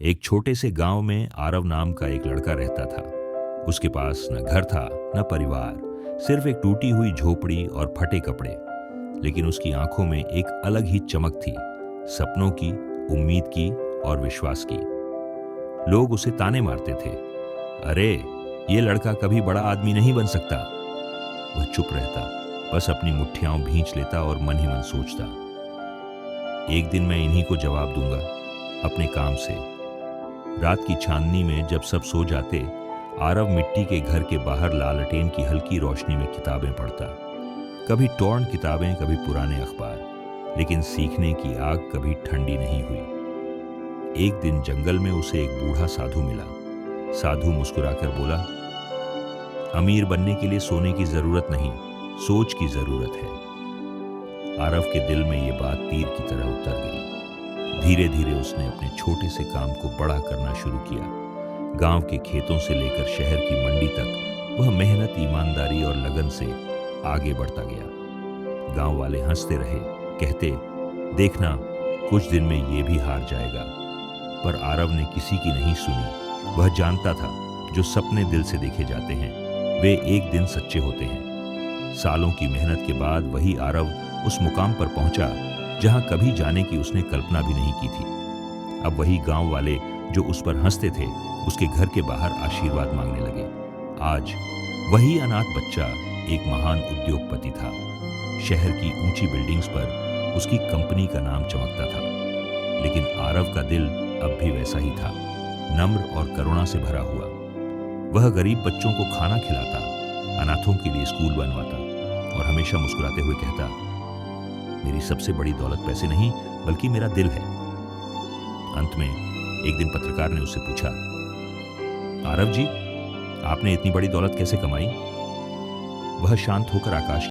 एक छोटे से गांव में आरव नाम का एक लड़का रहता था। उसके पास न घर था न परिवार, सिर्फ एक टूटी हुई झोपड़ी और फटे कपड़े। लेकिन उसकी आंखों में एक अलग ही चमक थी, सपनों की, उम्मीद की और विश्वास की। लोग उसे ताने मारते थे, अरे ये लड़का कभी बड़ा आदमी नहीं बन सकता। वह चुप रहता, बस अपनी मुट्ठियां भींच लेता और मन ही मन सोचता, एक दिन मैं इन्हीं को जवाब दूंगा अपने काम से। रात की चांदनी में जब सब सो जाते, आरव मिट्टी के घर के बाहर लालटेन की हल्की रोशनी में किताबें पढ़ता। कभी टॉर्न किताबें, कभी पुराने अखबार, लेकिन सीखने की आग कभी ठंडी नहीं हुई। एक दिन जंगल में उसे एक बूढ़ा साधु मिला। साधु मुस्कुराकर बोला, अमीर बनने के लिए सोने की जरूरत नहीं, सोच की जरूरत है। आरव के दिल में ये बात तीर की तरह उतर गई। धीरे धीरे उसने अपने छोटे से काम को बड़ा करना शुरू किया। गांव के खेतों से लेकर शहर की मंडी तक वह मेहनत, ईमानदारी और लगन से आगे बढ़ता गया। गांव वाले हंसते रहे, कहते, देखना कुछ दिन में ये भी हार जाएगा। पर आरव ने किसी की नहीं सुनी। वह जानता था, जो सपने दिल से देखे जाते हैं वे एक दिन सच्चे होते हैं। सालों की मेहनत के बाद वही आरव उस मुकाम पर पहुंचा जहां कभी जाने की उसने कल्पना भी नहीं की थी। अब वही गांव वाले जो उस पर हंसते थे, उसके घर के बाहर आशीर्वाद मांगने लगे। आज वही अनाथ बच्चा एक महान उद्योगपति था। शहर की ऊंची बिल्डिंग्स पर उसकी कंपनी का नाम चमकता था। लेकिन आरव का दिल अब भी वैसा ही था, नम्र और करुणा से भरा हुआ। वह गरीब बच्चों को खाना खिलाता, अनाथों के लिए स्कूल बनवाता और हमेशा मुस्कुराते हुए कहता, मेरी सबसे बड़ी दौलत पैसे नहीं बल्कि मेरा दिल है। अंत में एक दिन पत्रकार ने उससे पूछा, आरव जी, आपने इतनी बड़ी दौलत कैसे कमाई? वह शांत होकर आकाश